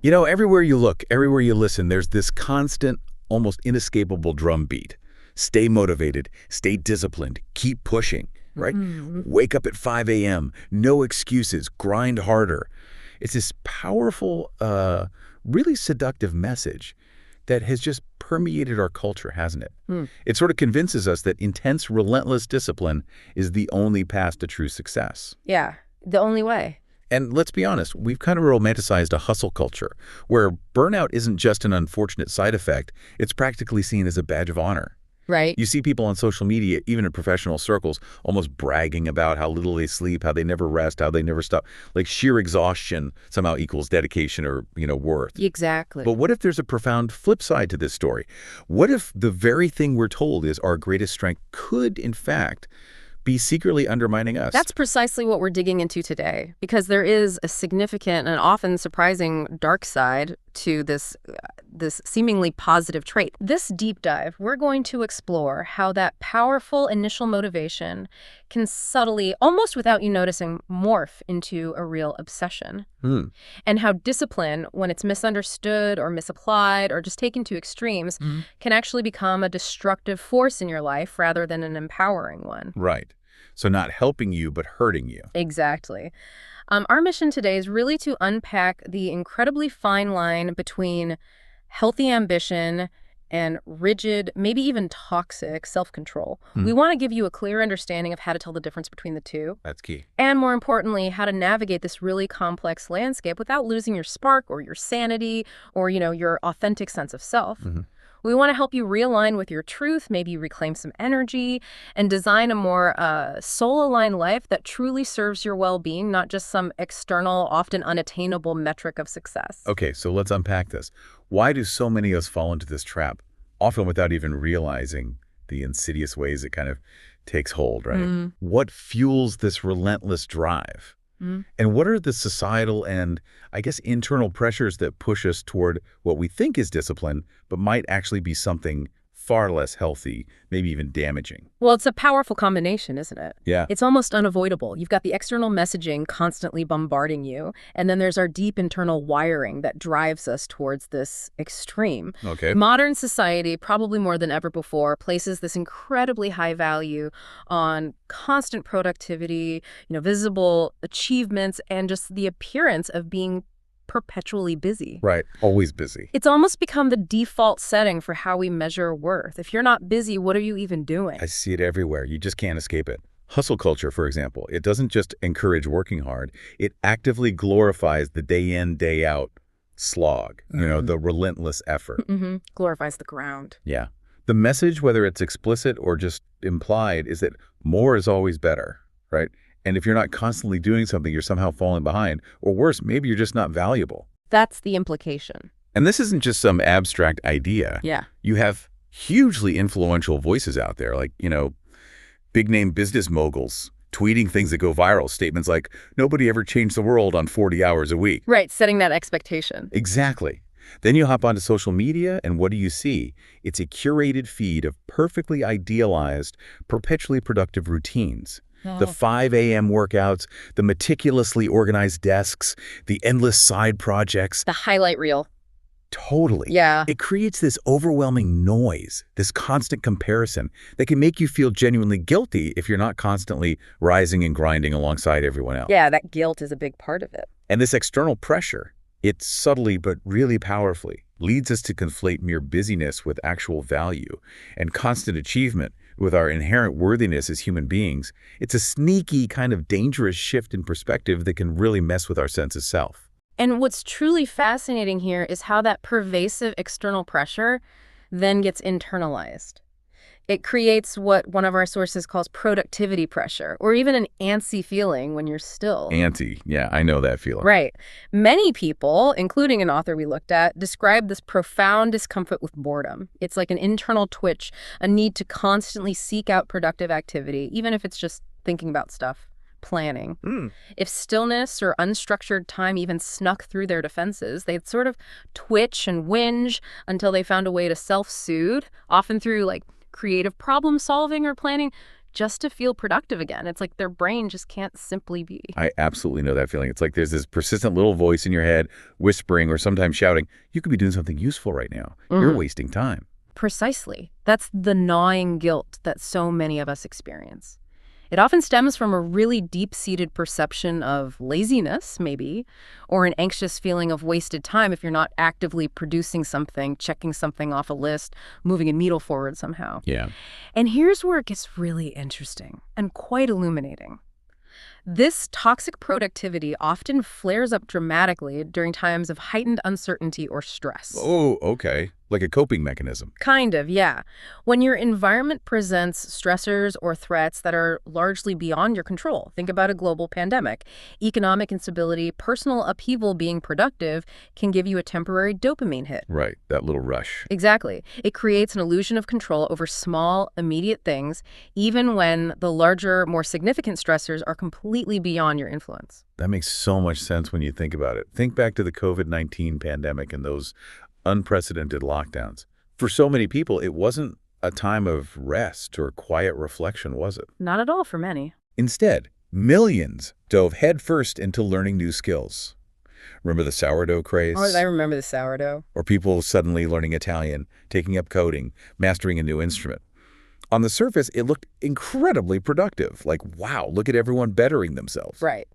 You know, everywhere you look, everywhere you listen, there's this constant, almost inescapable drumbeat. Stay motivated, stay disciplined, keep pushing, right? Wake up at 5 a.m., no excuses, grind harder. It's this powerful, really seductive message that has just permeated our culture, hasn't it? It sort of convinces us that intense, relentless discipline is the only path to true success. Yeah, the only way. And let's be honest, we've kind of romanticized a hustle culture where burnout isn't just an unfortunate side effect, it's practically seen as a badge of honor. Right. You see people on social media, even in professional circles, almost bragging about how little they sleep, how they never rest, how they never stop. Like sheer exhaustion somehow equals dedication or, worth. Exactly. But what if there's a profound flip side to this story? What if the very thing we're told is our greatest strength could, in fact, be secretly undermining us? That's precisely what we're digging into today, because there is a significant and often surprising dark side to this seemingly positive trait. This deep dive, we're going to explore how that powerful initial motivation can subtly, almost without you noticing, morph into a real obsession. And how discipline, when it's misunderstood or misapplied or just taken to extremes, can actually become a destructive force in your life rather than an empowering one. Right. So not helping you, but hurting you. Exactly. Our mission today is really to unpack the incredibly fine line between healthy ambition and rigid, maybe even toxic self-control. We want to give you a clear understanding of how to tell the difference between the two. That's key. And more importantly, how to navigate this really complex landscape without losing your spark or your sanity or, your authentic sense of self. We want to help you realign with your truth, maybe reclaim some energy, and design a more soul-aligned life that truly serves your well-being, not just some external, often unattainable metric of success. Okay, so let's unpack this. Why do so many of us fall into this trap, often without even realizing the insidious ways it kind of takes hold, right? What fuels this relentless drive? And what are the societal and, I guess, internal pressures that push us toward what we think is discipline, but might actually be something far less healthy, maybe even damaging? Well, it's a powerful combination, isn't it? Yeah. It's almost unavoidable. You've got the external messaging constantly bombarding you, and then there's our deep internal wiring that drives us towards this extreme. Okay. Modern society, probably more than ever before, places this incredibly high value on constant productivity, visible achievements, and just the appearance of being perpetually busy. Right. Always busy. It's almost become the default setting for how we measure worth. If you're not busy, what are you even doing? I see it everywhere. You just can't escape it. Hustle culture, for example, it doesn't just encourage working hard. It actively glorifies the day in, day out slog, the relentless effort. Glorifies the ground. Yeah. The message, whether it's explicit or just implied, is that more is always better, right? And if you're not constantly doing something, you're somehow falling behind. Or worse, maybe you're just not valuable. That's the implication. And this isn't just some abstract idea. Yeah. You have hugely influential voices out there, like, big-name business moguls tweeting things that go viral, statements like, nobody ever changed the world on 40 hours a week. Right, setting that expectation. Exactly. Then you hop onto social media, and what do you see? It's a curated feed of perfectly idealized, perpetually productive routines. The 5 a.m. workouts, the meticulously organized desks, the endless side projects. The highlight reel. Totally. Yeah. It creates this overwhelming noise, this constant comparison that can make you feel genuinely guilty if you're not constantly rising and grinding alongside everyone else. Yeah, that guilt is a big part of it. And this external pressure, it subtly but really powerfully leads us to conflate mere busyness with actual value and constant achievement with our inherent worthiness as human beings. It's a sneaky, kind of dangerous shift in perspective that can really mess with our sense of self. And what's truly fascinating here is how that pervasive external pressure then gets internalized. It creates what one of our sources calls productivity pressure, or even an antsy feeling when you're still. Antsy. Yeah, I know that feeling. Right. Many people, including an author we looked at, describe this profound discomfort with boredom. It's like an internal twitch, a need to constantly seek out productive activity, even if it's just thinking about stuff, planning. If stillness or unstructured time even snuck through their defenses, they'd sort of twitch and whinge until they found a way to self-soothe, often through creative problem solving or planning, just to feel productive again. It's like their brain just can't simply be. I absolutely know that feeling. It's like there's this persistent little voice in your head whispering or sometimes shouting, you could be doing something useful right now. You're wasting time. Precisely. That's the gnawing guilt that so many of us experience. It often stems from a really deep-seated perception of laziness, maybe, or an anxious feeling of wasted time if you're not actively producing something, checking something off a list, moving a needle forward somehow. Yeah. And here's where it gets really interesting and quite illuminating. This toxic productivity often flares up dramatically during times of heightened uncertainty or stress. Oh, okay. Like a coping mechanism. Kind of, yeah. When your environment presents stressors or threats that are largely beyond your control. Think about a global pandemic. Economic instability, personal upheaval being productive can give you a temporary dopamine hit. Right, that little rush. Exactly. It creates an illusion of control over small, immediate things, even when the larger, more significant stressors are completely beyond your influence. That makes so much sense when you think about it. Think back to the COVID-19 pandemic and those unprecedented lockdowns. For so many people, it wasn't a time of rest or quiet reflection, was it? Not at all for many. Instead, millions dove headfirst into learning new skills. Remember the sourdough craze? Oh, I remember the sourdough. Or people suddenly learning Italian, taking up coding, mastering a new instrument. On the surface, it looked incredibly productive. Like, wow, look at everyone bettering themselves. Right.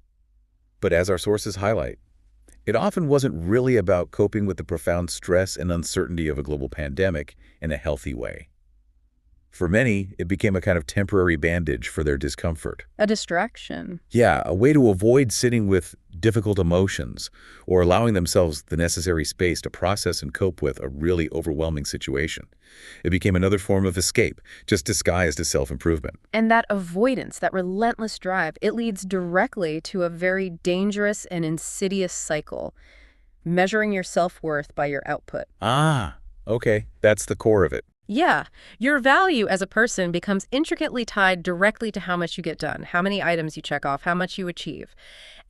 But as our sources highlight, it often wasn't really about coping with the profound stress and uncertainty of a global pandemic in a healthy way. For many, it became a kind of temporary bandage for their discomfort. A distraction. Yeah, a way to avoid sitting with difficult emotions or allowing themselves the necessary space to process and cope with a really overwhelming situation. It became another form of escape, just disguised as self-improvement. And that avoidance, that relentless drive, it leads directly to a very dangerous and insidious cycle, measuring your self-worth by your output. Ah, okay, that's the core of it. Yeah, your value as a person becomes intricately tied directly to how much you get done, how many items you check off, how much you achieve.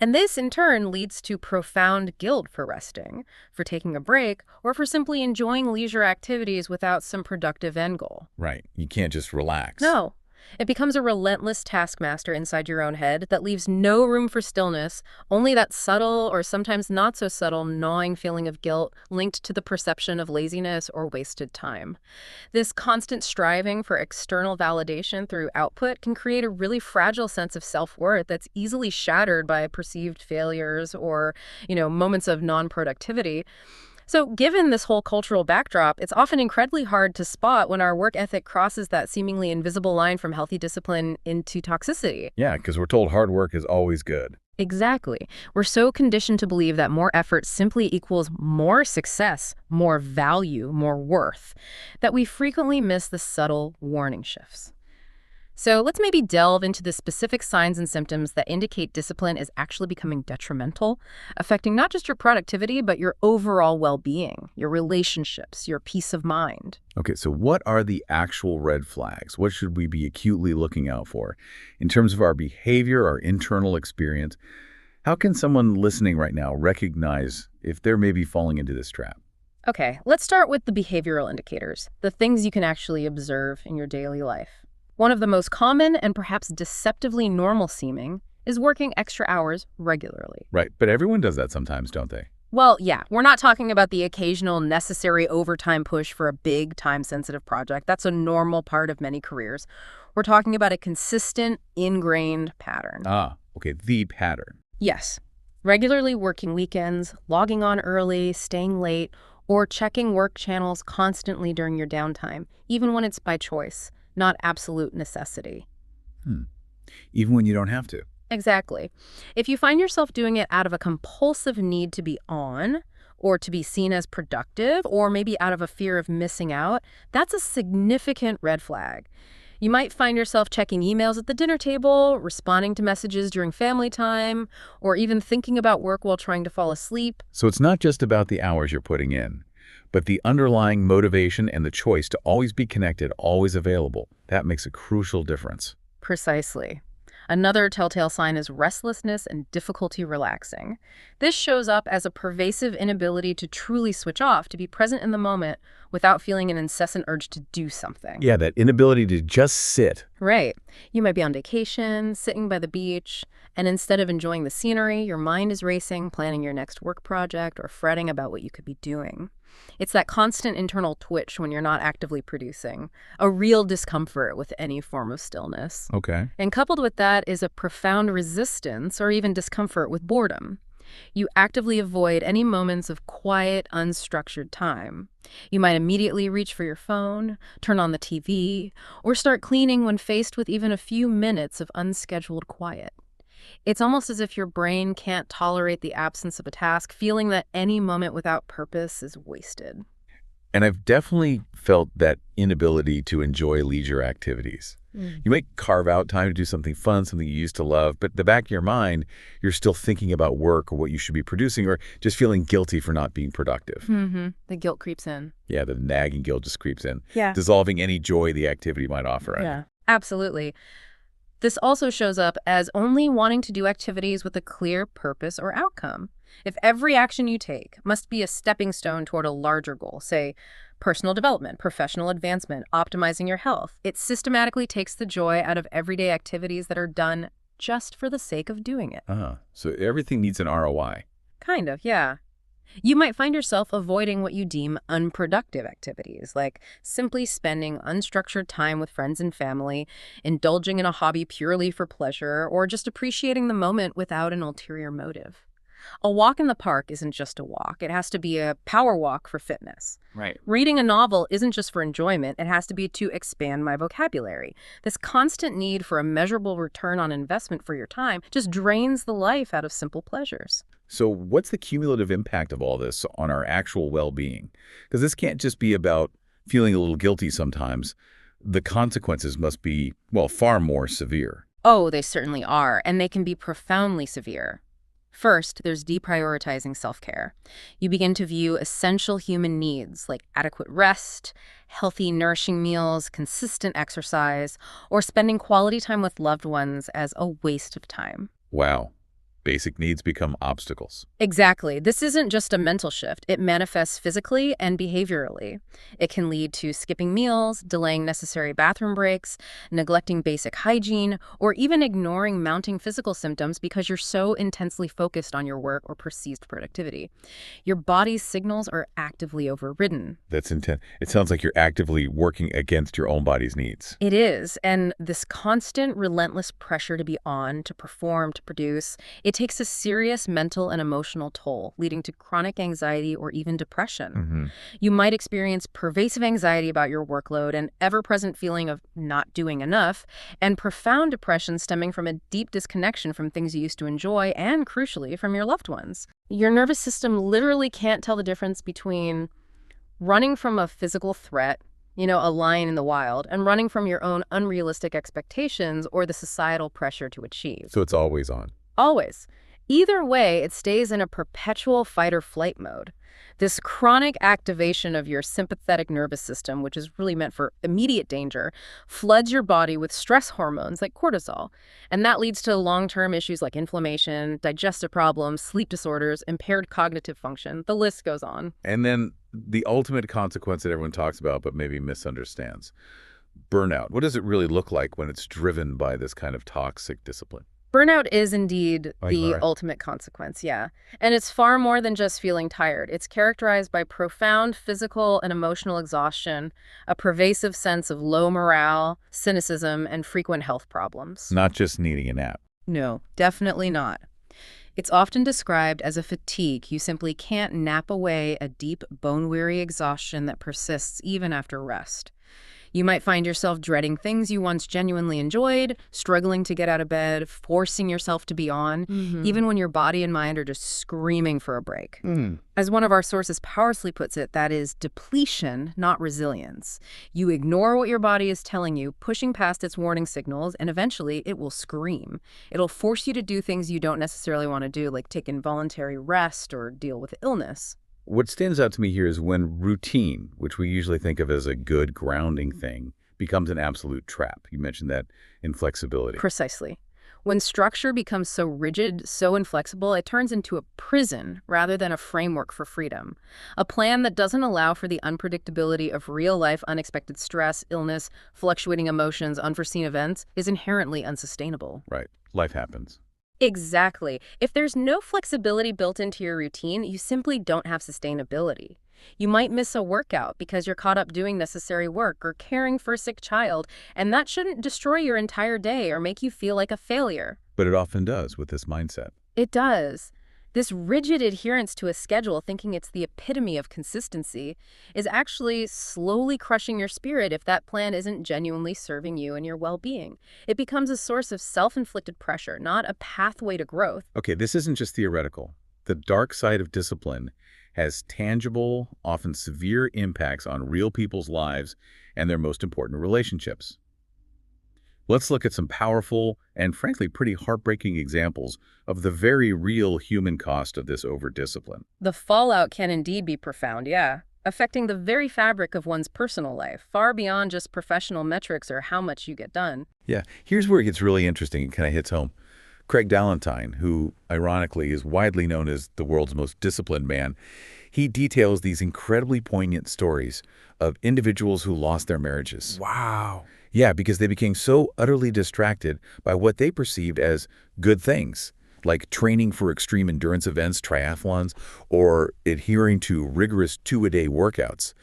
And this, in turn, leads to profound guilt for resting, for taking a break, or for simply enjoying leisure activities without some productive end goal. Right, you can't just relax. No. It becomes a relentless taskmaster inside your own head that leaves no room for stillness, only that subtle or sometimes not so subtle gnawing feeling of guilt linked to the perception of laziness or wasted time. This constant striving for external validation through output can create a really fragile sense of self-worth that's easily shattered by perceived failures or, moments of non-productivity. So given this whole cultural backdrop, it's often incredibly hard to spot when our work ethic crosses that seemingly invisible line from healthy discipline into toxicity. Yeah, because we're told hard work is always good. Exactly. We're so conditioned to believe that more effort simply equals more success, more value, more worth, that we frequently miss the subtle warning shifts. So let's maybe delve into the specific signs and symptoms that indicate discipline is actually becoming detrimental, affecting not just your productivity, but your overall well-being, your relationships, your peace of mind. Okay, so what are the actual red flags? What should we be acutely looking out for in terms of our behavior, our internal experience? How can someone listening right now recognize if they're maybe falling into this trap? Okay, let's start with the behavioral indicators, the things you can actually observe in your daily life. One of the most common and perhaps deceptively normal seeming is working extra hours regularly. Right, but everyone does that sometimes, don't they? Well, yeah, we're not talking about the occasional necessary overtime push for a big time-sensitive project. That's a normal part of many careers. We're talking about a consistent, ingrained pattern. Ah, okay, the pattern. Yes. Regularly working weekends, logging on early, staying late, or checking work channels constantly during your downtime, even when it's by choice, not absolute necessity. Even when you don't have to. Exactly. If you find yourself doing it out of a compulsive need to be on, or to be seen as productive, or maybe out of a fear of missing out, that's a significant red flag. You might find yourself checking emails at the dinner table, responding to messages during family time, or even thinking about work while trying to fall asleep. So it's not just about the hours you're putting in, but the underlying motivation and the choice to always be connected, always available. That makes a crucial difference. Precisely. Another telltale sign is restlessness and difficulty relaxing. This shows up as a pervasive inability to truly switch off, to be present in the moment without feeling an incessant urge to do something. Yeah, that inability to just sit. Right. You might be on vacation, sitting by the beach, and instead of enjoying the scenery, your mind is racing, planning your next work project, or fretting about what you could be doing. It's that constant internal twitch when you're not actively producing, a real discomfort with any form of stillness. Okay. And coupled with that is a profound resistance or even discomfort with boredom. You actively avoid any moments of quiet, unstructured time. You might immediately reach for your phone, turn on the TV, or start cleaning when faced with even a few minutes of unscheduled quiet. It's almost as if your brain can't tolerate the absence of a task, feeling that any moment without purpose is wasted. And I've definitely felt that inability to enjoy leisure activities. You might carve out time to do something fun, something you used to love, but in the back of your mind, you're still thinking about work or what you should be producing or just feeling guilty for not being productive. The guilt creeps in. Yeah, the nagging guilt just creeps in, Yeah. dissolving any joy the activity might offer. Yeah, absolutely. This also shows up as only wanting to do activities with a clear purpose or outcome. If every action you take must be a stepping stone toward a larger goal, say personal development, professional advancement, optimizing your health, it systematically takes the joy out of everyday activities that are done just for the sake of doing it. So everything needs an ROI. Kind of, yeah. You might find yourself avoiding what you deem unproductive activities, like simply spending unstructured time with friends and family, indulging in a hobby purely for pleasure, or just appreciating the moment without an ulterior motive. A walk in the park isn't just a walk. It has to be a power walk for fitness. Right. Reading a novel isn't just for enjoyment. It has to be to expand my vocabulary. This constant need for a measurable return on investment for your time just drains the life out of simple pleasures. So what's the cumulative impact of all this on our actual well-being? Because this can't just be about feeling a little guilty sometimes. The consequences must be, well, far more severe. Oh, they certainly are, and they can be profoundly severe. First, there's deprioritizing self-care. You begin to view essential human needs like adequate rest, healthy, nourishing meals, consistent exercise, or spending quality time with loved ones as a waste of time. Wow. Basic needs become obstacles. Exactly. This isn't just a mental shift. It manifests physically and behaviorally. It can lead to skipping meals, delaying necessary bathroom breaks, neglecting basic hygiene, or even ignoring mounting physical symptoms because you're so intensely focused on your work or perceived productivity. Your body's signals are actively overridden. That's intense. It sounds like you're actively working against your own body's needs. It is, and this constant, relentless pressure to be on, to perform, to produce, it takes a serious mental and emotional toll, leading to chronic anxiety or even depression. You might experience pervasive anxiety about your workload, an ever-present feeling of not doing enough, and profound depression stemming from a deep disconnection from things you used to enjoy and, crucially, from your loved ones. Your nervous system literally can't tell the difference between running from a physical threat, a lion in the wild, and running from your own unrealistic expectations or the societal pressure to achieve. So it's always on. Always. Either way, it stays in a perpetual fight-or-flight mode. This chronic activation of your sympathetic nervous system, which is really meant for immediate danger, floods your body with stress hormones like cortisol. And that leads to long-term issues like inflammation, digestive problems, sleep disorders, impaired cognitive function. The list goes on. And then the ultimate consequence that everyone talks about but maybe misunderstands. Burnout. What does it really look like when it's driven by this kind of toxic discipline? Burnout is indeed the ultimate consequence, yeah. And it's far more than just feeling tired. It's characterized by profound physical and emotional exhaustion, a pervasive sense of low morale, cynicism, and frequent health problems. Not just needing a nap. No, definitely not. It's often described as a fatigue. You simply can't nap away a deep, bone-weary exhaustion that persists even after rest. You might find yourself dreading things you once genuinely enjoyed, struggling to get out of bed, forcing yourself to be on, even when your body and mind are just screaming for a break. As one of our sources powerfully puts it, that is depletion, not resilience. You ignore what your body is telling you, pushing past its warning signals, and eventually it will scream. It'll force you to do things you don't necessarily want to do, like take involuntary rest or deal with illness. What stands out to me here is when routine, which we usually think of as a good grounding thing, becomes an absolute trap. You mentioned that inflexibility. Precisely. When structure becomes so rigid, so inflexible, it turns into a prison rather than a framework for freedom. A plan that doesn't allow for the unpredictability of real-life unexpected stress, illness, fluctuating emotions, unforeseen events is inherently unsustainable. Right. Life happens. Exactly. If there's no flexibility built into your routine, you simply don't have sustainability. You might miss a workout because you're caught up doing necessary work or caring for a sick child, and that shouldn't destroy your entire day or make you feel like a failure. But it often does with this mindset. It does. This rigid adherence to a schedule, thinking it's the epitome of consistency, is actually slowly crushing your spirit if that plan isn't genuinely serving you and your well-being. It becomes a source of self-inflicted pressure, not a pathway to growth. Okay, this isn't just theoretical. The dark side of discipline has tangible, often severe impacts on real people's lives and their most important relationships. Let's look at some powerful and frankly pretty heartbreaking examples of the very real human cost of this over-discipline. The fallout can indeed be profound, yeah, affecting the very fabric of one's personal life, far beyond just professional metrics or how much you get done. Yeah, here's where it gets really interesting and kind of hits home. Craig Dallentine, who ironically is widely known as the world's most disciplined man, he details these incredibly poignant stories of individuals who lost their marriages. Wow. Yeah, because they became so utterly distracted by what they perceived as good things, like training for extreme endurance events, triathlons, or adhering to rigorous 2-a-day workouts.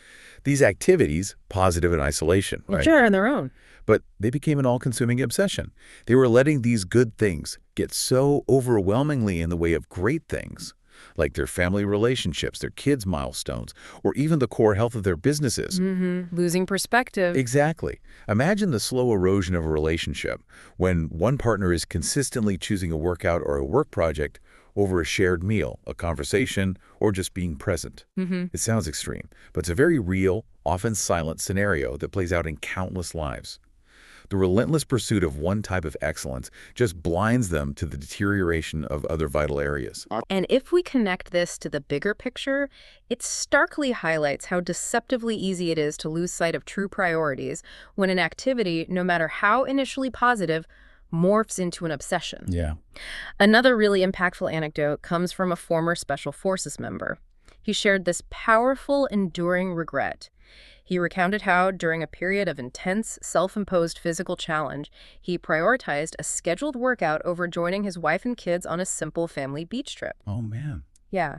These activities, positive in isolation, right? Sure, on their own. But they became an all-consuming obsession. They were letting these good things get so overwhelmingly in the way of great things, like their family relationships, their kids' milestones, or even the core health of their businesses. Losing perspective. Exactly. Imagine the slow erosion of a relationship when one partner is consistently choosing a workout or a work project over a shared meal, a conversation, or just being present. It sounds extreme, but it's a very real, often silent scenario that plays out in countless lives. The relentless pursuit of one type of excellence just blinds them to the deterioration of other vital areas. And if we connect this to the bigger picture, it starkly highlights how deceptively easy it is to lose sight of true priorities when an activity, no matter how initially positive, morphs into an obsession. Yeah. Another really impactful anecdote comes from a former Special Forces member. He shared this powerful, enduring regret. He recounted how, during a period of intense, self-imposed physical challenge, he prioritized a scheduled workout over joining his wife and kids on a simple family beach trip. Oh, man. Yeah.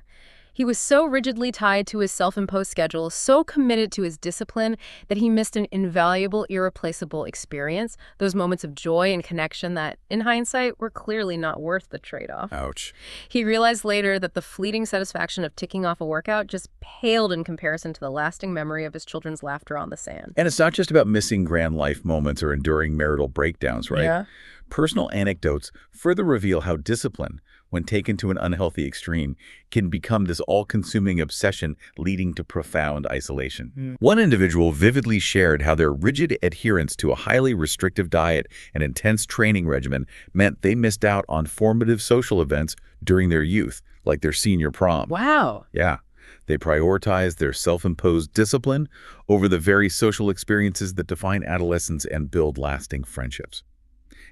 He was so rigidly tied to his self-imposed schedule, so committed to his discipline, that he missed an invaluable, irreplaceable experience, those moments of joy and connection that, in hindsight, were clearly not worth the trade-off. Ouch. He realized later that the fleeting satisfaction of ticking off a workout just paled in comparison to the lasting memory of his children's laughter on the sand. And it's not just about missing grand life moments or enduring marital breakdowns, right? Yeah. Personal anecdotes further reveal how discipline, when taken to an unhealthy extreme, can become this all-consuming obsession leading to profound isolation. One individual vividly shared how their rigid adherence to a highly restrictive diet and intense training regimen meant they missed out on formative social events during their youth, like their senior prom. Wow. Yeah. They prioritized their self-imposed discipline over the very social experiences that define adolescence and build lasting friendships.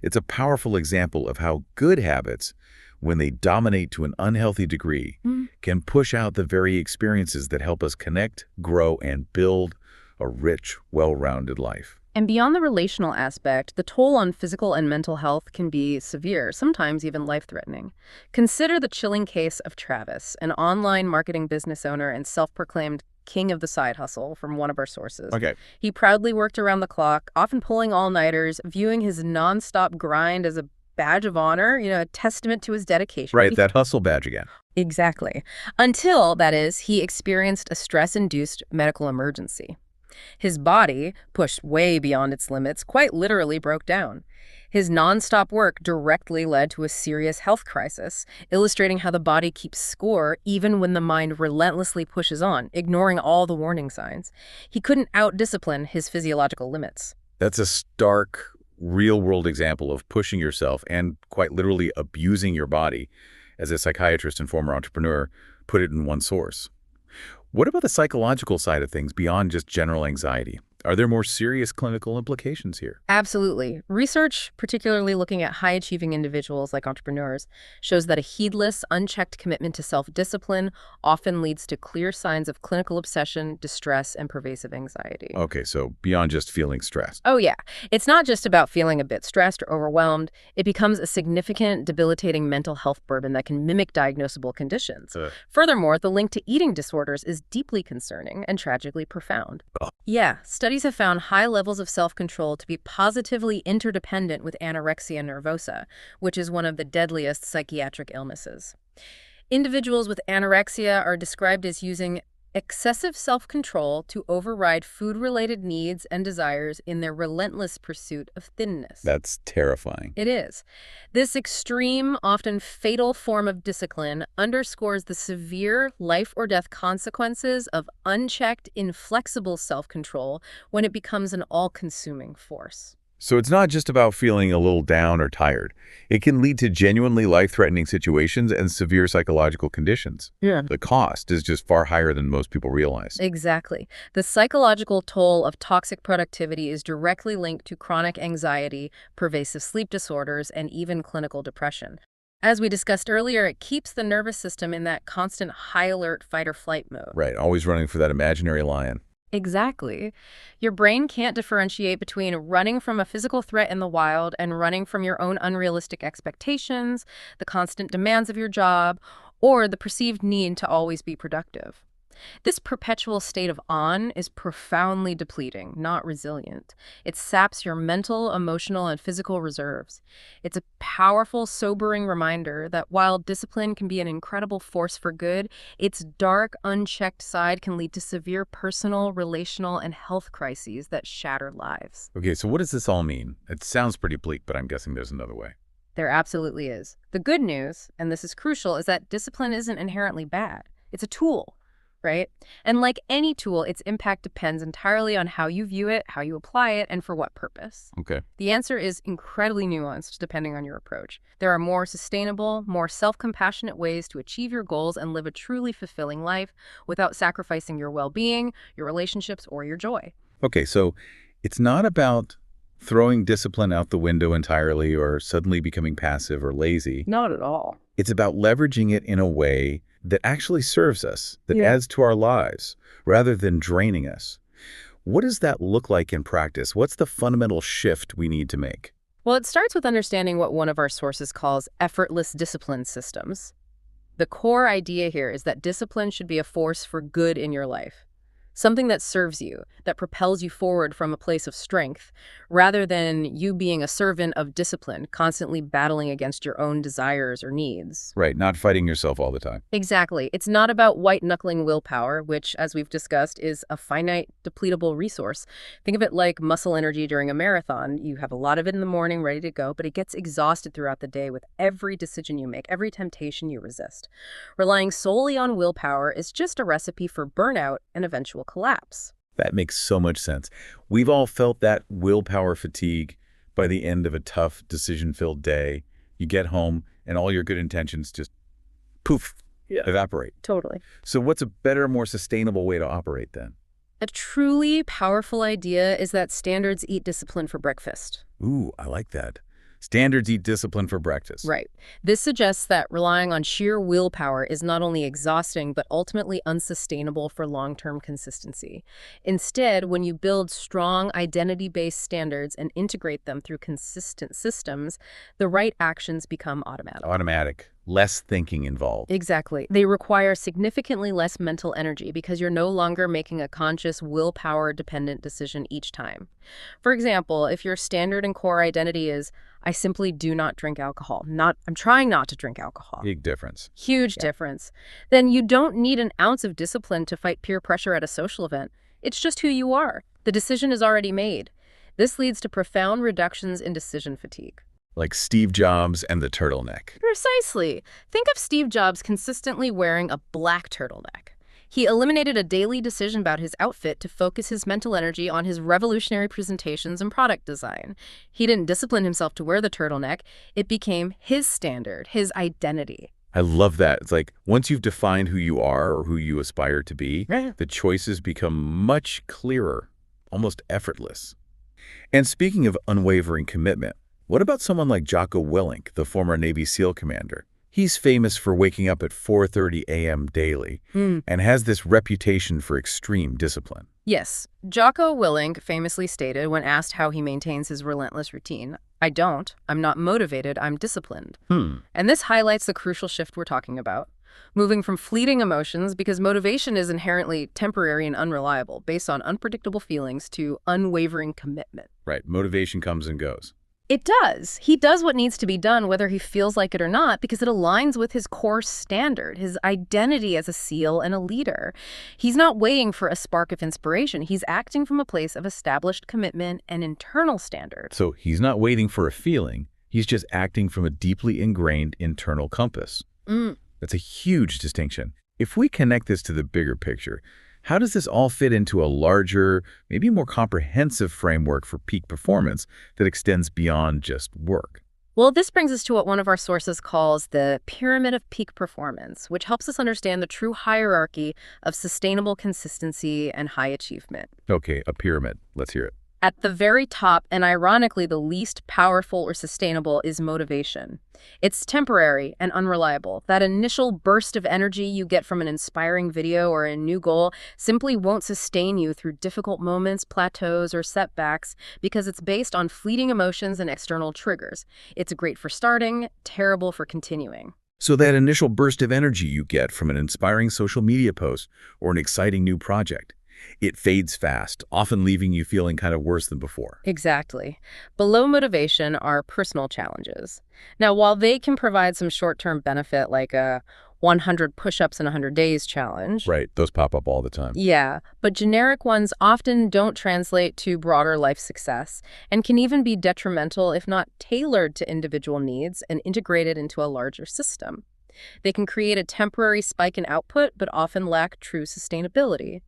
It's a powerful example of how good habits, when they dominate to an unhealthy degree, can push out the very experiences that help us connect, grow, and build a rich, well-rounded life. And beyond the relational aspect, the toll on physical and mental health can be severe, sometimes even life-threatening. Consider the chilling case of Travis, an online marketing business owner and self-proclaimed king of the side hustle from one of our sources. Okay. He proudly worked around the clock, often pulling all-nighters, viewing his nonstop grind as a badge of honor, a testament to his dedication. Right, that hustle badge again. Exactly. Until, that is, he experienced a stress-induced medical emergency. His body, pushed way beyond its limits, quite literally broke down. His nonstop work directly led to a serious health crisis, illustrating how the body keeps score even when the mind relentlessly pushes on, ignoring all the warning signs. He couldn't out-discipline his physiological limits. That's a stark, real-world example of pushing yourself and quite literally abusing your body, as a psychiatrist and former entrepreneur put it in one source. What about the psychological side of things beyond just general anxiety? Are there more serious clinical implications here? Absolutely. Research, particularly looking at high-achieving individuals like entrepreneurs, shows that a heedless, unchecked commitment to self-discipline often leads to clear signs of clinical obsession, distress, and pervasive anxiety. Okay, so beyond just feeling stressed. Oh, yeah. It's not just about feeling a bit stressed or overwhelmed. It becomes a significant, debilitating mental health burden that can mimic diagnosable conditions. Furthermore, the link to eating disorders is deeply concerning and tragically profound. Yeah, studies have found high levels of self-control to be positively interdependent with anorexia nervosa, which is one of the deadliest psychiatric illnesses. Individuals with anorexia are described as using excessive self-control to override food-related needs and desires in their relentless pursuit of thinness. That's terrifying. It is. This extreme, often fatal form of discipline underscores the severe life-or-death consequences of unchecked, inflexible self-control when it becomes an all-consuming force. So it's not just about feeling a little down or tired. It can lead to genuinely life-threatening situations and severe psychological conditions. Yeah. The cost is just far higher than most people realize. Exactly. The psychological toll of toxic productivity is directly linked to chronic anxiety, pervasive sleep disorders, and even clinical depression. As we discussed earlier, it keeps the nervous system in that constant high-alert fight-or-flight mode. Right, always running for that imaginary lion. Exactly. Your brain can't differentiate between running from a physical threat in the wild and running from your own unrealistic expectations, the constant demands of your job, or the perceived need to always be productive. This perpetual state of on is profoundly depleting, not resilient. It saps your mental, emotional, and physical reserves. It's a powerful, sobering reminder that while discipline can be an incredible force for good, its dark, unchecked side can lead to severe personal, relational, and health crises that shatter lives. Okay, so what does this all mean? It sounds pretty bleak, but I'm guessing there's another way. There absolutely is. The good news, and this is crucial, is that discipline isn't inherently bad. It's a tool. Right? And like any tool, its impact depends entirely on how you view it, how you apply it, and for what purpose. Okay. The answer is incredibly nuanced depending on your approach. There are more sustainable, more self-compassionate ways to achieve your goals and live a truly fulfilling life without sacrificing your well-being, your relationships, or your joy. Okay, so it's not about throwing discipline out the window entirely or suddenly becoming passive or lazy. Not at all. It's about leveraging it in a way that actually serves us, that adds to our lives, rather than draining us. What does that look like in practice? What's the fundamental shift we need to make? Well, it starts with understanding what one of our sources calls effortless discipline systems. The core idea here is that discipline should be a force for good in your life. Something that serves you, that propels you forward from a place of strength, rather than you being a servant of discipline, constantly battling against your own desires or needs. Right, not fighting yourself all the time. Exactly. It's not about white-knuckling willpower, which, as we've discussed, is a finite, depletable resource. Think of it like muscle energy during a marathon. You have a lot of it in the morning, ready to go, but it gets exhausted throughout the day with every decision you make, every temptation you resist. Relying solely on willpower is just a recipe for burnout and eventual collapse. That makes so much sense. We've all felt that willpower fatigue by the end of a tough, decision-filled day. You get home, and all your good intentions just, poof, evaporate. Totally. So what's a better, more sustainable way to operate then? A truly powerful idea is that standards eat discipline for breakfast. Ooh, I like that. Standards eat discipline for breakfast. Right. This suggests that relying on sheer willpower is not only exhausting, but ultimately unsustainable for long-term consistency. Instead, when you build strong identity-based standards and integrate them through consistent systems, the right actions become automatic. Automatic. Less thinking involved. Exactly. They require significantly less mental energy because you're no longer making a conscious willpower-dependent decision each time. For example, if your standard and core identity is, I simply do not drink alcohol. I'm trying not to drink alcohol. Big difference. Huge difference. Then you don't need an ounce of discipline to fight peer pressure at a social event. It's just who you are. The decision is already made. This leads to profound reductions in decision fatigue. Like Steve Jobs and the turtleneck. Precisely. Think of Steve Jobs consistently wearing a black turtleneck. He eliminated a daily decision about his outfit to focus his mental energy on his revolutionary presentations and product design. He didn't discipline himself to wear the turtleneck. It became his standard, his identity. I love that. It's like once you've defined who you are or who you aspire to be, the choices become much clearer. almost effortless. And speaking of unwavering commitment, what about someone like Jocko Willink, the former Navy SEAL commander? He's famous for waking up at 4:30 a.m. daily and has this reputation for extreme discipline. Yes, Jocko Willink famously stated when asked how he maintains his relentless routine, "I don't. I'm not motivated. I'm disciplined." And this highlights the crucial shift we're talking about. Moving from fleeting emotions, because motivation is inherently temporary and unreliable, based on unpredictable feelings, to unwavering commitment. Right, motivation comes and goes. It does. He does what needs to be done, whether he feels like it or not, because it aligns with his core standard, his identity as a SEAL and a leader. He's not waiting for a spark of inspiration. He's acting from a place of established commitment and internal standard. So he's not waiting for a feeling. He's just acting from a deeply ingrained internal compass. That's a huge distinction. If we connect this to the bigger picture, how does this all fit into a larger, maybe more comprehensive framework for peak performance that extends beyond just work? Well, this brings us to what one of our sources calls the pyramid of peak performance, which helps us understand the true hierarchy of sustainable consistency and high achievement. Okay, a pyramid. Let's hear it. At the very top, and ironically the least powerful or sustainable, is motivation. It's temporary and unreliable. That initial burst of energy you get from an inspiring video or a new goal simply won't sustain you through difficult moments, plateaus, or setbacks because it's based on fleeting emotions and external triggers. It's great for starting, terrible for continuing. So that initial burst of energy you get from an inspiring social media post or an exciting new project, it fades fast, often leaving you feeling kind of worse than before. Exactly. Below motivation are personal challenges. Now, while they can provide some short-term benefit, like a 100 push-ups in 100 days challenge. Right, those pop up all the time. Yeah, but generic ones often don't translate to broader life success and can even be detrimental if not tailored to individual needs and integrated into a larger system. They can create a temporary spike in output, but often lack true sustainability.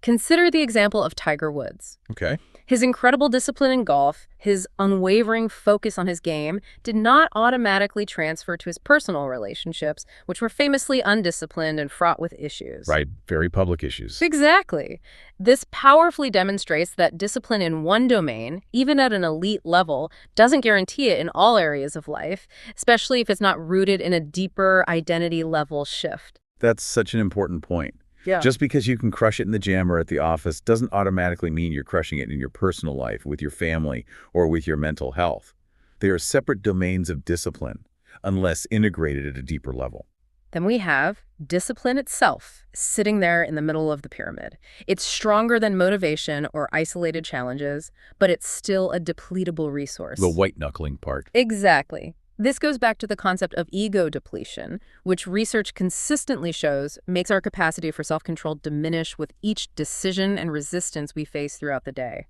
Consider the example of Tiger Woods. Okay. His incredible discipline in golf, his unwavering focus on his game, did not automatically transfer to his personal relationships, which were famously undisciplined and fraught with issues. Right, very public issues. Exactly. This powerfully demonstrates that discipline in one domain, even at an elite level, doesn't guarantee it in all areas of life, especially if it's not rooted in a deeper identity level shift. That's such an important point. Yeah. Just because you can crush it in the gym or at the office doesn't automatically mean you're crushing it in your personal life, with your family, or with your mental health. They are separate domains of discipline, unless integrated at a deeper level. Then we have discipline itself, sitting there in the middle of the pyramid. It's stronger than motivation or isolated challenges, but it's still a depletable resource. The white-knuckling part. Exactly. This goes back to the concept of ego depletion, which research consistently shows makes our capacity for self-control diminish with each decision and resistance we face throughout the day.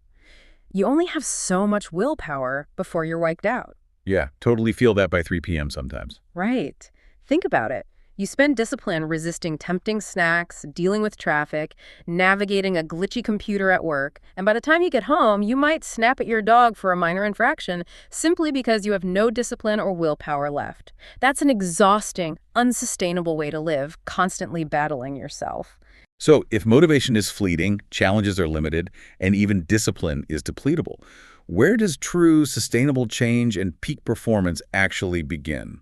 You only have so much willpower before you're wiped out. Yeah, totally feel that by 3 p.m. sometimes. Right. Think about it. You spend discipline resisting tempting snacks, dealing with traffic, navigating a glitchy computer at work, and by the time you get home, you might snap at your dog for a minor infraction simply because you have no discipline or willpower left. That's an exhausting, unsustainable way to live, constantly battling yourself. So if motivation is fleeting, challenges are limited, and even discipline is depletable, where does true sustainable change and peak performance actually begin?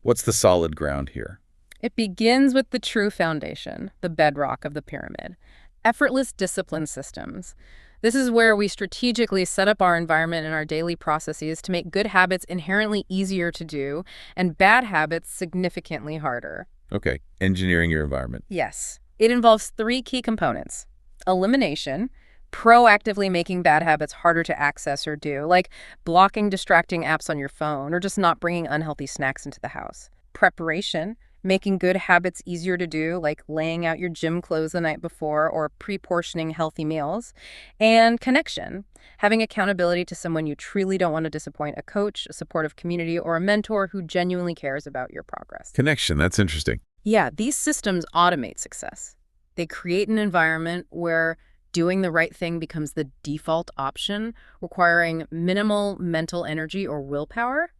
What's the solid ground here? It begins with the true foundation, the bedrock of the pyramid. Effortless discipline systems. This is where we strategically set up our environment and our daily processes to make good habits inherently easier to do and bad habits significantly harder. Okay, engineering your environment. Yes. It involves 3 key components. Elimination, proactively making bad habits harder to access or do, like blocking distracting apps on your phone or just not bringing unhealthy snacks into the house. Preparation, making good habits easier to do, like laying out your gym clothes the night before or pre-portioning healthy meals. And connection, having accountability to someone you truly don't want to disappoint, a coach, a supportive community, or a mentor who genuinely cares about your progress. Connection, that's interesting. Yeah, these systems automate success. They create an environment where doing the right thing becomes the default option, requiring minimal mental energy or willpower.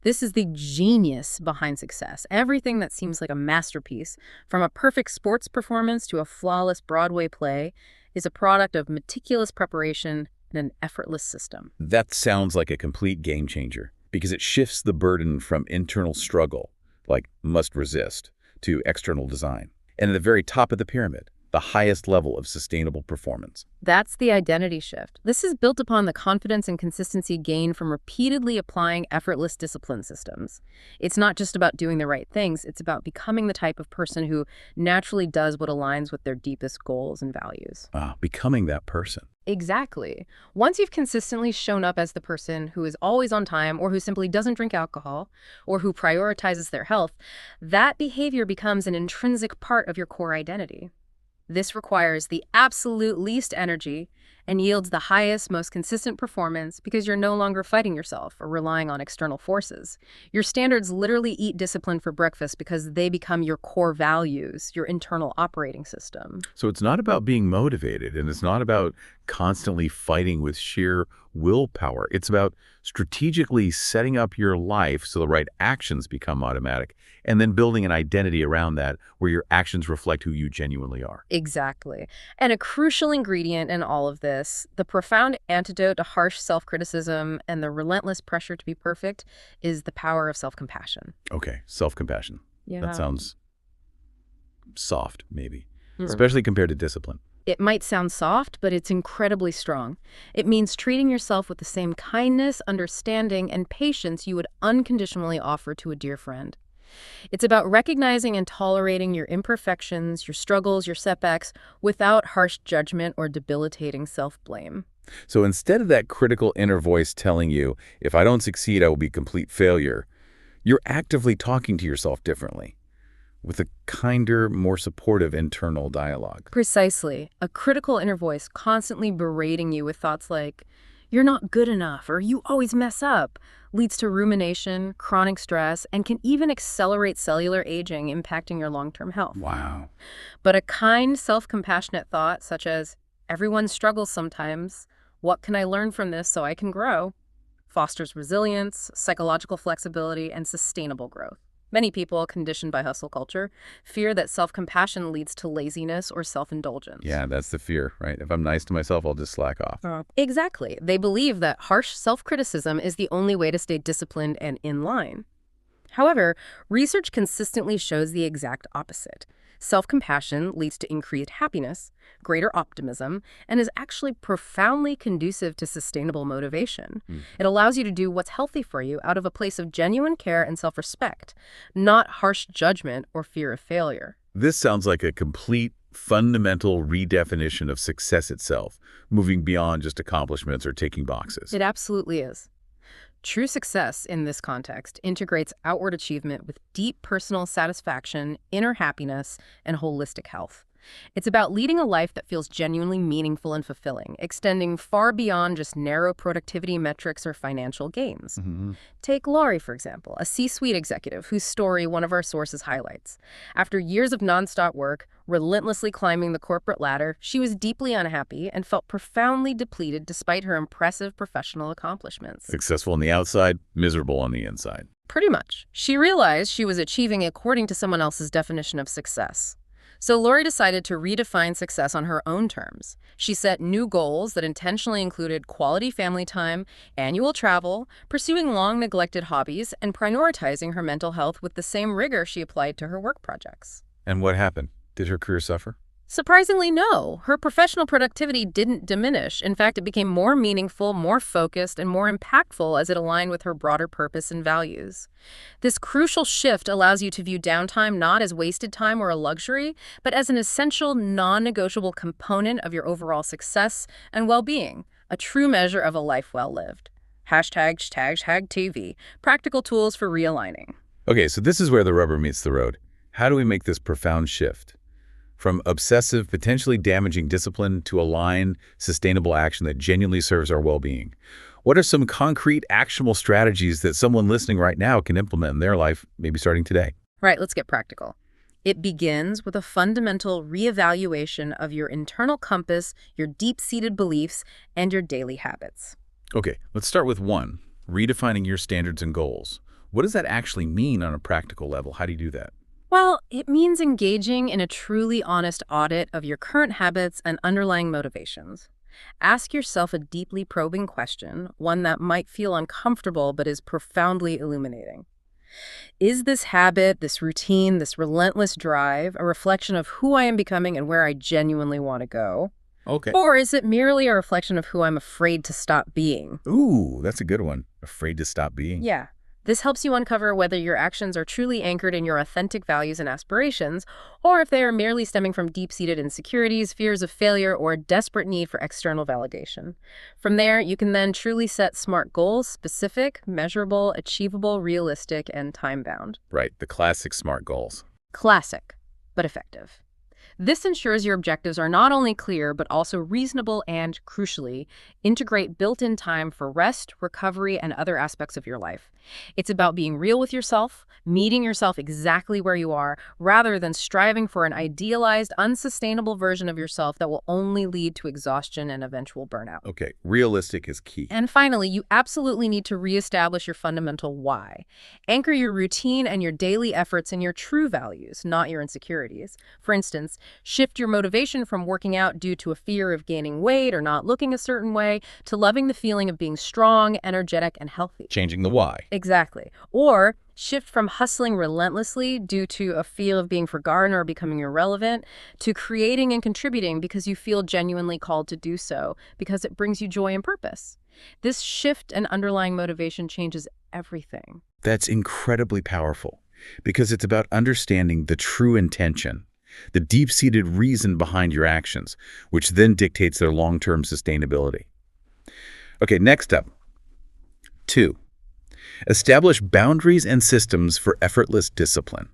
This is the genius behind success. Everything that seems like a masterpiece, from a perfect sports performance to a flawless Broadway play, is a product of meticulous preparation and an effortless system. That sounds like a complete game changer because it shifts the burden from internal struggle, like must resist, to external design. And at the very top of the pyramid, the highest level of sustainable performance. That's the identity shift. This is built upon the confidence and consistency gained from repeatedly applying effortless discipline systems. It's not just about doing the right things, it's about becoming the type of person who naturally does what aligns with their deepest goals and values. Becoming that person. Exactly. Once you've consistently shown up as the person who is always on time, or who simply doesn't drink alcohol, or who prioritizes their health, that behavior becomes an intrinsic part of your core identity. This requires the absolute least energy and yields the highest, most consistent performance because you're no longer fighting yourself or relying on external forces. Your standards literally eat discipline for breakfast because they become your core values, your internal operating system. So it's not about being motivated, and it's not about constantly fighting with sheer willpower. It's about strategically setting up your life so the right actions become automatic, and then building an identity around that where your actions reflect who you genuinely are. Exactly. And a crucial ingredient in all of this, the profound antidote to harsh self-criticism and the relentless pressure to be perfect, is the power of self-compassion. Okay, self-compassion. Yeah. That sounds soft, maybe, especially compared to discipline. It might sound soft, but it's incredibly strong. It means treating yourself with the same kindness, understanding, and patience you would unconditionally offer to a dear friend. It's about recognizing and tolerating your imperfections, your struggles, your setbacks, without harsh judgment or debilitating self-blame. So instead of that critical inner voice telling you, if I don't succeed, I will be a complete failure, you're actively talking to yourself differently, with a kinder, more supportive internal dialogue. Precisely. A critical inner voice constantly berating you with thoughts like, "You're not good enough," or "You always mess up," leads to rumination, chronic stress, and can even accelerate cellular aging, impacting your long-term health. Wow. But a kind, self-compassionate thought, such as, "Everyone struggles sometimes. What can I learn from this so I can grow?" fosters resilience, psychological flexibility, and sustainable growth. Many people, conditioned by hustle culture, fear that self-compassion leads to laziness or self-indulgence. Yeah, that's the fear, right? If I'm nice to myself, I'll just slack off. Exactly. They believe that harsh self-criticism is the only way to stay disciplined and in line. However, research consistently shows the exact opposite. Self-compassion leads to increased happiness, greater optimism, and is actually profoundly conducive to sustainable motivation. It allows you to do what's healthy for you out of a place of genuine care and self-respect, not harsh judgment or fear of failure. This sounds like a complete, fundamental redefinition of success itself, moving beyond just accomplishments or ticking boxes. It absolutely is. True success in this context integrates outward achievement with deep personal satisfaction, inner happiness, and holistic health. It's about leading a life that feels genuinely meaningful and fulfilling, extending far beyond just narrow productivity metrics or financial gains. Take Laurie, for example, a C-suite executive whose story one of our sources highlights. After years of nonstop work, relentlessly climbing the corporate ladder, she was deeply unhappy and felt profoundly depleted despite her impressive professional accomplishments. Successful on the outside, miserable on the inside. Pretty much. She realized she was achieving according to someone else's definition of success. So Lori decided to redefine success on her own terms. She set new goals that intentionally included quality family time, annual travel, pursuing long-neglected hobbies, and prioritizing her mental health with the same rigor she applied to her work projects. And what happened? Did her career suffer? Surprisingly, no. Her professional productivity didn't diminish. In fact, it became more meaningful, more focused, and more impactful as it aligned with her broader purpose and values. This crucial shift allows you to view downtime not as wasted time or a luxury, but as an essential, non-negotiable component of your overall success and well-being, a true measure of a life well lived. #TV, practical tools for realigning. Okay, so this is where the rubber meets the road. How do we make this profound shift? From obsessive, potentially damaging discipline to aligned, sustainable action that genuinely serves our well-being. What are some concrete, actionable strategies that someone listening right now can implement in their life, maybe starting today? Right, let's get practical. It begins with a fundamental reevaluation of your internal compass, your deep-seated beliefs, and your daily habits. Okay, let's start with one, redefining your standards and goals. What does that actually mean on a practical level? How do you do that? Well, it means engaging in a truly honest audit of your current habits and underlying motivations. Ask yourself a deeply probing question, one that might feel uncomfortable but is profoundly illuminating. Is this habit, this routine, this relentless drive a reflection of who I am becoming and where I genuinely want to go? Okay. Or is it merely a reflection of who I'm afraid to stop being? Ooh, that's a good one. Afraid to stop being. Yeah. This helps you uncover whether your actions are truly anchored in your authentic values and aspirations, or if they are merely stemming from deep-seated insecurities, fears of failure, or a desperate need for external validation. From there, you can then truly set SMART goals: specific, measurable, achievable, realistic, and time-bound. Right, the classic SMART goals. Classic, but effective. This ensures your objectives are not only clear, but also reasonable and, crucially, integrate built-in time for rest, recovery, and other aspects of your life. It's about being real with yourself, meeting yourself exactly where you are, rather than striving for an idealized, unsustainable version of yourself that will only lead to exhaustion and eventual burnout. Okay, realistic is key. And finally, you absolutely need to reestablish your fundamental why. Anchor your routine and your daily efforts in your true values, not your insecurities. For instance, shift your motivation from working out due to a fear of gaining weight or not looking a certain way to loving the feeling of being strong, energetic, and healthy. Changing the why. Exactly. Or shift from hustling relentlessly due to a fear of being forgotten or becoming irrelevant to creating and contributing because you feel genuinely called to do so, because it brings you joy and purpose. This shift and underlying motivation changes everything. That's incredibly powerful because it's about understanding the true intention, the deep-seated reason behind your actions, which then dictates their long-term sustainability. Okay, next up. 2. Establish boundaries and systems for effortless discipline.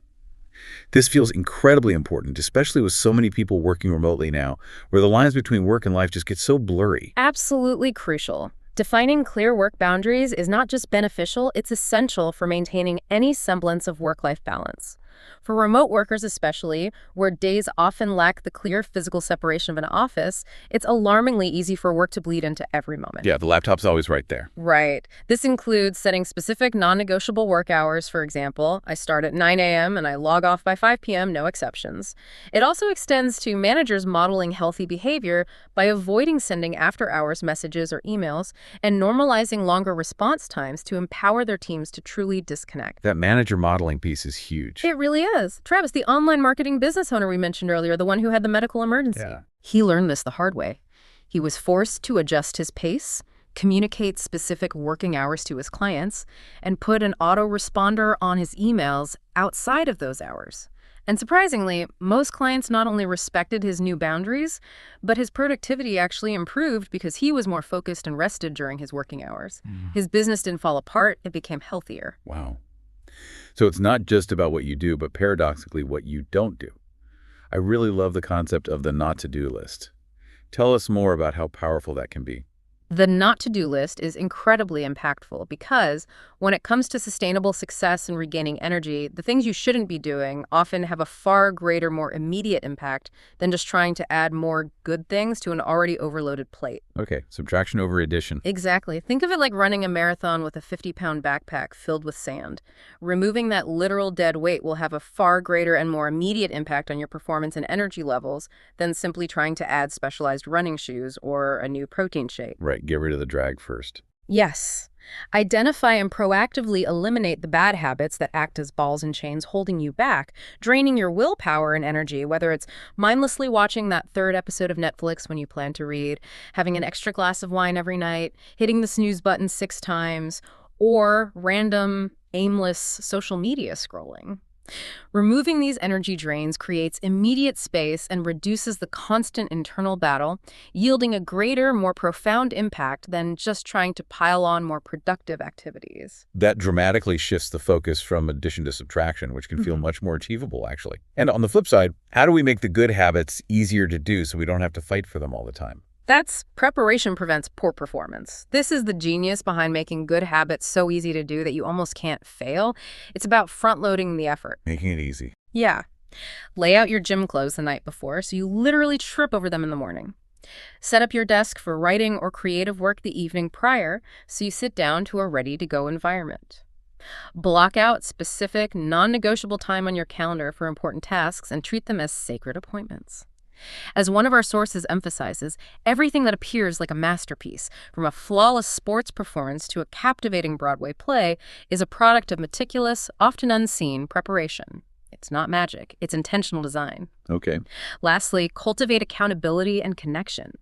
This feels incredibly important, especially with so many people working remotely now, where the lines between work and life just get so blurry. Absolutely crucial. Defining clear work boundaries is not just beneficial, it's essential for maintaining any semblance of work-life balance. For remote workers especially, where days often lack the clear physical separation of an office, it's alarmingly easy for work to bleed into every moment. Yeah, the laptop's always right there. Right. This includes setting specific non-negotiable work hours, for example. I start at 9 a.m. and I log off by 5 p.m., no exceptions. It also extends to managers modeling healthy behavior by avoiding sending after-hours messages or emails and normalizing longer response times to empower their teams to truly disconnect. That manager modeling piece is huge. It really is. Travis, the online marketing business owner we mentioned earlier, the one who had the medical emergency. Yeah. He learned this the hard way. He was forced to adjust his pace, communicate specific working hours to his clients, and put an autoresponder on his emails outside of those hours. And surprisingly, most clients not only respected his new boundaries, but his productivity actually improved because he was more focused and rested during his working hours. His business didn't fall apart, it became healthier. Wow. So it's not just about what you do, but paradoxically what you don't do. I really love the concept of the not-to-do list. Tell us more about how powerful that can be. The not-to-do list is incredibly impactful because when it comes to sustainable success and regaining energy, the things you shouldn't be doing often have a far greater, more immediate impact than just trying to add more good things to an already overloaded plate. Okay, subtraction over addition. Exactly. Think of it like running a marathon with a 50-pound backpack filled with sand. Removing that literal dead weight will have a far greater and more immediate impact on your performance and energy levels than simply trying to add specialized running shoes or a new protein shake. Right, get rid of the drag first. Yes. Identify and proactively eliminate the bad habits that act as balls and chains holding you back, draining your willpower and energy, whether it's mindlessly watching that third episode of Netflix when you plan to read, having an extra glass of wine every night, hitting the snooze button 6 times, or random, aimless social media scrolling. Removing these energy drains creates immediate space and reduces the constant internal battle, yielding a greater, more profound impact than just trying to pile on more productive activities. That dramatically shifts the focus from addition to subtraction, which can feel much more achievable, actually. And on the flip side, how do we make the good habits easier to do so we don't have to fight for them all the time? That's preparation prevents poor performance. This is the genius behind making good habits so easy to do that you almost can't fail. It's about front-loading the effort. Making it easy. Yeah. Lay out your gym clothes the night before so you literally trip over them in the morning. Set up your desk for writing or creative work the evening prior so you sit down to a ready-to-go environment. Block out specific, non-negotiable time on your calendar for important tasks and treat them as sacred appointments. As one of our sources emphasizes, everything that appears like a masterpiece, from a flawless sports performance to a captivating Broadway play, is a product of meticulous, often unseen preparation. It's not magic, it's intentional design. Okay. Lastly, cultivate accountability and connection.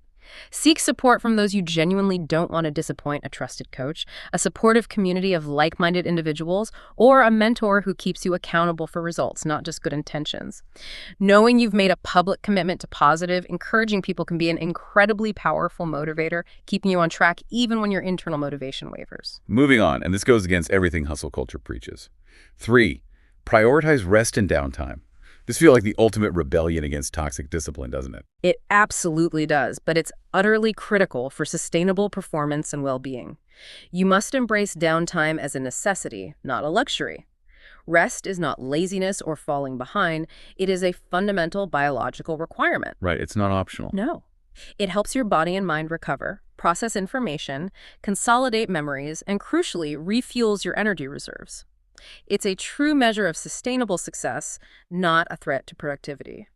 Seek support from those you genuinely don't want to disappoint: a trusted coach, a supportive community of like-minded individuals, or a mentor who keeps you accountable for results, not just good intentions. Knowing you've made a public commitment to positive, encouraging people can be an incredibly powerful motivator, keeping you on track even when your internal motivation wavers. Moving on, and this goes against everything hustle culture preaches. 3, prioritize rest and downtime. This feels like the ultimate rebellion against toxic discipline, doesn't it? It absolutely does, but it's utterly critical for sustainable performance and well-being. You must embrace downtime as a necessity, not a luxury. Rest is not laziness or falling behind. It is a fundamental biological requirement. Right, it's not optional. No. It helps your body and mind recover, process information, consolidate memories, and crucially, refuels your energy reserves. It's a true measure of sustainable success, not a threat to productivity.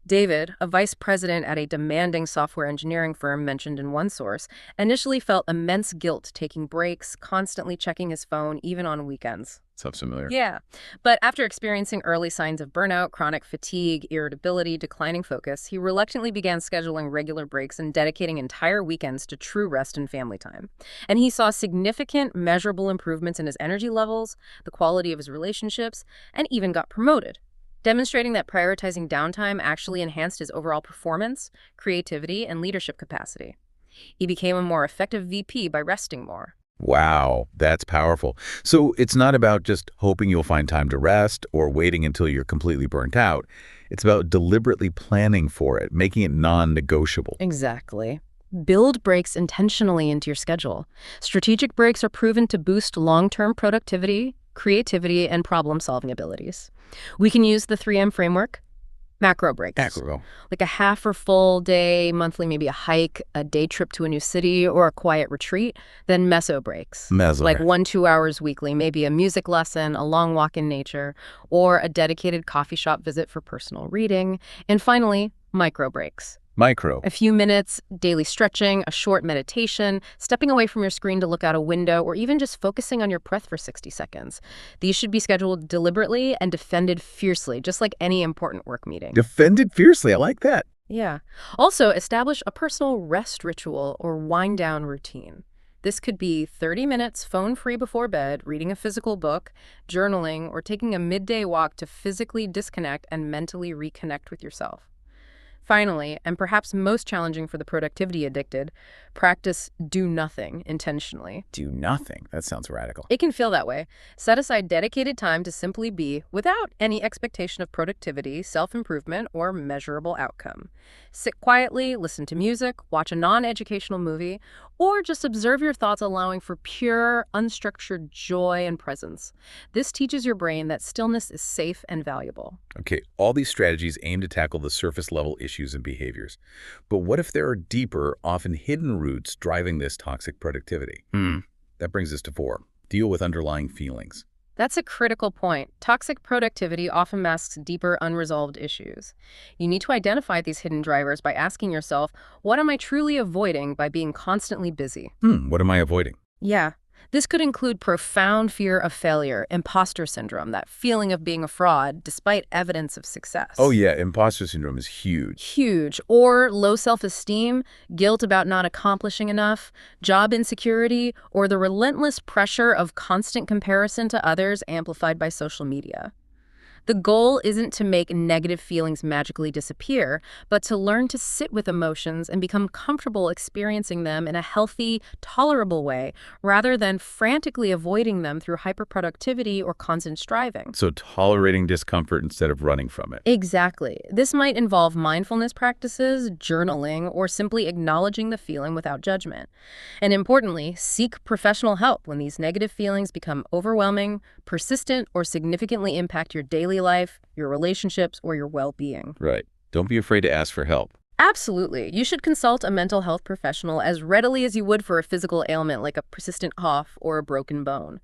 David, a vice president at a demanding software engineering firm mentioned in one source, initially felt immense guilt taking breaks, constantly checking his phone, even on weekends. Sounds familiar. Yeah, but after experiencing early signs of burnout, chronic fatigue, irritability, declining focus, he reluctantly began scheduling regular breaks and dedicating entire weekends to true rest and family time. And he saw significant, measurable improvements in his energy levels, the quality of his relationships, and even got promoted, demonstrating that prioritizing downtime actually enhanced his overall performance, creativity, and leadership capacity. He became a more effective VP by resting more. Wow, that's powerful. So it's not about just hoping you'll find time to rest or waiting until you're completely burnt out. It's about deliberately planning for it, making it non-negotiable. Exactly. Build breaks intentionally into your schedule. Strategic breaks are proven to boost long-term productivity, creativity, and problem-solving abilities. We can use the 3M framework. Macro breaks. Macro. Like a half or full day, monthly, maybe a hike, a day trip to a new city, or a quiet retreat. Then meso breaks. Meso. Like 1-2 hours weekly, maybe a music lesson, a long walk in nature, or a dedicated coffee shop visit for personal reading. And finally, micro breaks. Micro. A few minutes, daily stretching, a short meditation, stepping away from your screen to look out a window, or even just focusing on your breath for 60 seconds. These should be scheduled deliberately and defended fiercely, just like any important work meeting. Defended fiercely. I like that. Yeah. Also, establish a personal rest ritual or wind-down routine. This could be 30 minutes phone-free before bed, reading a physical book, journaling, or taking a midday walk to physically disconnect and mentally reconnect with yourself. Finally, and perhaps most challenging for the productivity addicted, practice do nothing intentionally. Do nothing. That sounds radical. It can feel that way. Set aside dedicated time to simply be without any expectation of productivity, self-improvement, or measurable outcome. Sit quietly, listen to music, watch a non-educational movie, or just observe your thoughts, allowing for pure, unstructured joy and presence. This teaches your brain that stillness is safe and valuable. Okay, all these strategies aim to tackle the surface-level issues and behaviors. But what if there are deeper, often hidden roots driving this toxic productivity? That brings us to 4. Deal with underlying feelings. That's a critical point. Toxic productivity often masks deeper, unresolved issues. You need to identify these hidden drivers by asking yourself, what am I truly avoiding by being constantly busy? What am I avoiding? Yeah. This could include profound fear of failure, imposter syndrome, that feeling of being a fraud despite evidence of success. Oh yeah, imposter syndrome is huge. Huge. Or low self-esteem, guilt about not accomplishing enough, job insecurity, or the relentless pressure of constant comparison to others amplified by social media. The goal isn't to make negative feelings magically disappear, but to learn to sit with emotions and become comfortable experiencing them in a healthy, tolerable way, rather than frantically avoiding them through hyperproductivity or constant striving. So tolerating discomfort instead of running from it. Exactly. This might involve mindfulness practices, journaling, or simply acknowledging the feeling without judgment. And importantly, seek professional help when these negative feelings become overwhelming, persistent, or significantly impact your daily life, your relationships, or your well-being. Right. Don't be afraid to ask for help. Absolutely. You should consult a mental health professional as readily as you would for a physical ailment like a persistent cough or a broken bone.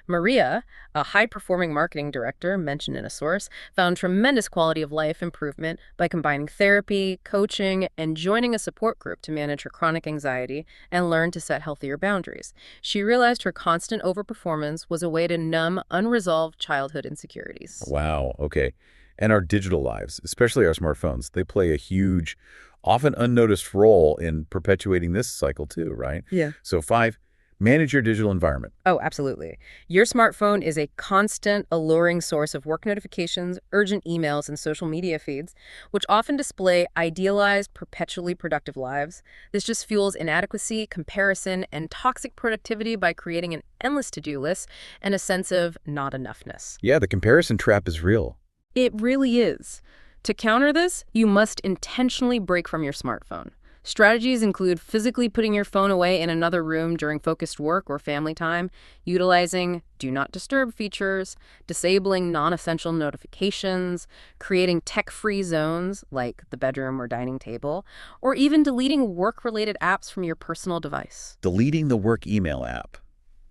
Maria, a high-performing marketing director mentioned in a source, found tremendous quality of life improvement by combining therapy, coaching, and joining a support group to manage her chronic anxiety and learn to set healthier boundaries. She realized her constant overperformance was a way to numb unresolved childhood insecurities. Wow, okay. And our digital lives, especially our smartphones, they play a huge, often unnoticed role in perpetuating this cycle too, right? Yeah. So 5, manage your digital environment. Oh, absolutely. Your smartphone is a constant, alluring source of work notifications, urgent emails, and social media feeds, which often display idealized, perpetually productive lives. This just fuels inadequacy, comparison, and toxic productivity by creating an endless to-do list and a sense of not enoughness. Yeah, the comparison trap is real. It really is. To counter this, you must intentionally break from your smartphone. Strategies include physically putting your phone away in another room during focused work or family time, utilizing Do Not Disturb features, disabling non-essential notifications, creating tech-free zones like the bedroom or dining table, or even deleting work-related apps from your personal device. Deleting the work email app.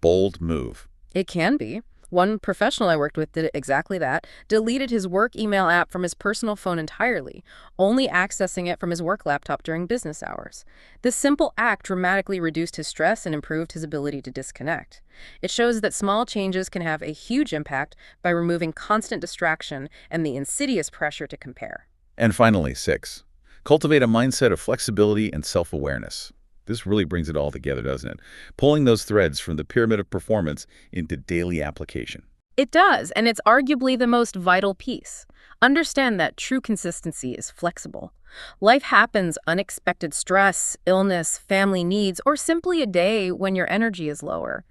Bold move. It can be. One professional I worked with did exactly that, deleted his work email app from his personal phone entirely, only accessing it from his work laptop during business hours. This simple act dramatically reduced his stress and improved his ability to disconnect. It shows that small changes can have a huge impact by removing constant distraction and the insidious pressure to compare. And finally, 6, cultivate a mindset of flexibility and self-awareness. This really brings it all together, doesn't it? Pulling those threads from the pyramid of performance into daily application. It does, and it's arguably the most vital piece. Understand that true consistency is flexible. Life happens, unexpected stress, illness, family needs, or simply a day when your energy is lower.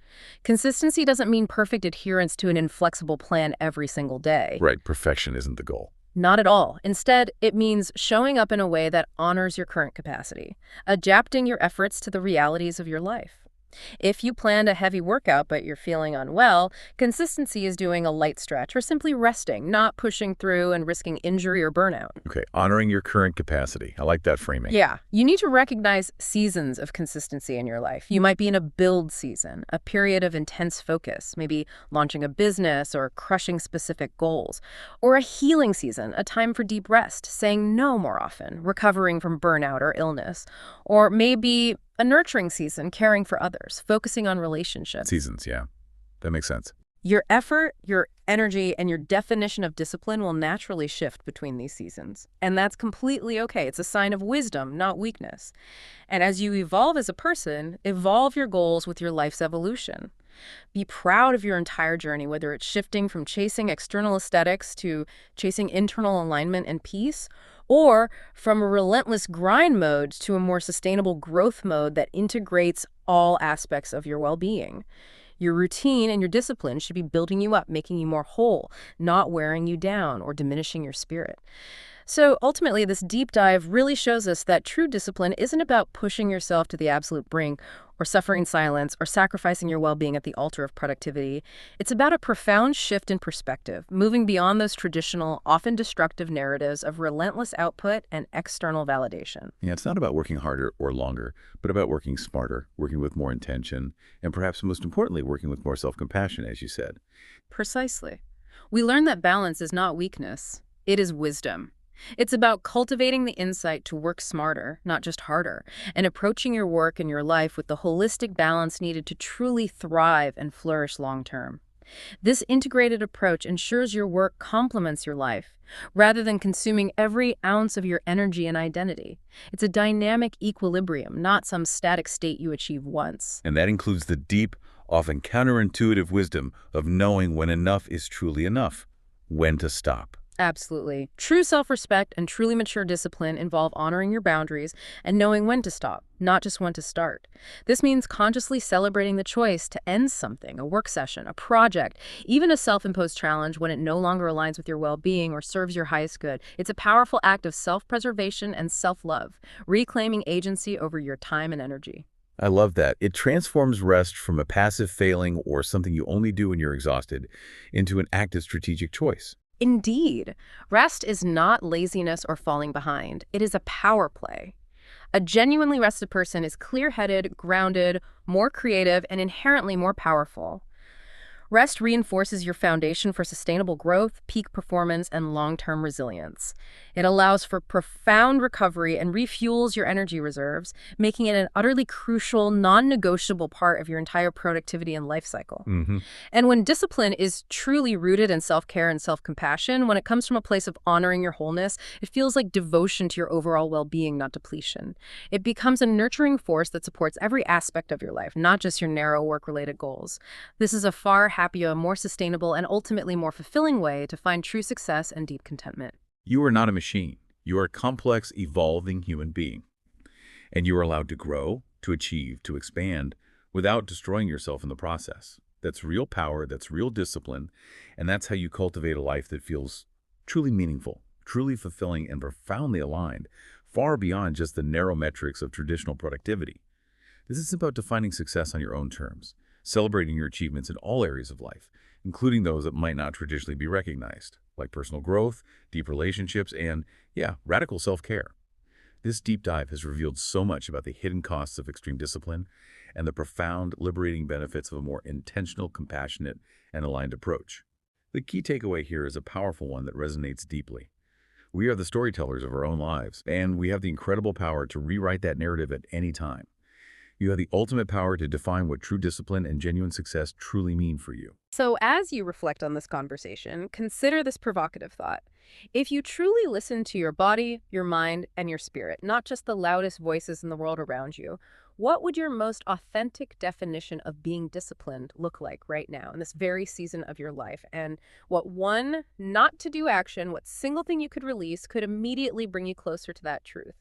Consistency doesn't mean perfect adherence to an inflexible plan every single day. Right, perfection isn't the goal. Not at all. Instead, it means showing up in a way that honors your current capacity, adapting your efforts to the realities of your life. If you planned a heavy workout but you're feeling unwell, consistency is doing a light stretch or simply resting, not pushing through and risking injury or burnout. Okay, honoring your current capacity. I like that framing. Yeah, you need to recognize seasons of consistency in your life. You might be in a build season, a period of intense focus, maybe launching a business or crushing specific goals, or a healing season, a time for deep rest, saying no more often, recovering from burnout or illness, or maybe a nurturing season, caring for others, focusing on relationships. Seasons, yeah. That makes sense. Your effort, your energy, and your definition of discipline will naturally shift between these seasons. And that's completely okay. It's a sign of wisdom, not weakness. And as you evolve as a person, evolve your goals with your life's evolution. Be proud of your entire journey, whether it's shifting from chasing external aesthetics to chasing internal alignment and peace, or from a relentless grind mode to a more sustainable growth mode that integrates all aspects of your well-being. Your routine and your discipline should be building you up, making you more whole, not wearing you down or diminishing your spirit. So ultimately, this deep dive really shows us that true discipline isn't about pushing yourself to the absolute brink or suffering in silence or sacrificing your well-being at the altar of productivity. It's about a profound shift in perspective, moving beyond those traditional, often destructive narratives of relentless output and external validation. Yeah, it's not about working harder or longer, but about working smarter, working with more intention, and perhaps most importantly, working with more self-compassion, as you said. Precisely. We learn that balance is not weakness. It is wisdom. It's about cultivating the insight to work smarter, not just harder, and approaching your work and your life with the holistic balance needed to truly thrive and flourish long-term. This integrated approach ensures your work complements your life, rather than consuming every ounce of your energy and identity. It's a dynamic equilibrium, not some static state you achieve once. And that includes the deep, often counterintuitive wisdom of knowing when enough is truly enough, when to stop. Absolutely. True self-respect and truly mature discipline involve honoring your boundaries and knowing when to stop, not just when to start. This means consciously celebrating the choice to end something, a work session, a project, even a self-imposed challenge when it no longer aligns with your well-being or serves your highest good. It's a powerful act of self-preservation and self-love, reclaiming agency over your time and energy. I love that. It transforms rest from a passive failing or something you only do when you're exhausted into an active strategic choice. Indeed, rest is not laziness or falling behind. It is a power play. A genuinely rested person is clear-headed, grounded, more creative, and inherently more powerful. Rest reinforces your foundation for sustainable growth, peak performance, and long-term resilience. It allows for profound recovery and refuels your energy reserves, making it an utterly crucial, non-negotiable part of your entire productivity and life cycle. Hmm. And when discipline is truly rooted in self-care and self-compassion, when it comes from a place of honoring your wholeness, it feels like devotion to your overall well-being, not depletion. It becomes a nurturing force that supports every aspect of your life, not just your narrow work-related goals. This is a far happier, more sustainable, and ultimately more fulfilling way to find true success and deep contentment. You are not a machine. You are a complex, evolving human being. And you are allowed to grow, to achieve, to expand without destroying yourself in the process. That's real power, that's real discipline, and that's how you cultivate a life that feels truly meaningful, truly fulfilling, and profoundly aligned, far beyond just the narrow metrics of traditional productivity. This is about defining success on your own terms, celebrating your achievements in all areas of life, including those that might not traditionally be recognized, like personal growth, deep relationships, and, yeah, radical self-care. This deep dive has revealed so much about the hidden costs of extreme discipline and the profound, liberating benefits of a more intentional, compassionate, and aligned approach. The key takeaway here is a powerful one that resonates deeply. We are the storytellers of our own lives, and we have the incredible power to rewrite that narrative at any time. You have the ultimate power to define what true discipline and genuine success truly mean for you. So, as you reflect on this conversation, consider this provocative thought. If you truly listen to your body, your mind, and your spirit, not just the loudest voices in the world around you, what would your most authentic definition of being disciplined look like right now in this very season of your life? And what one not to do action, what single thing you could release could immediately bring you closer to that truth?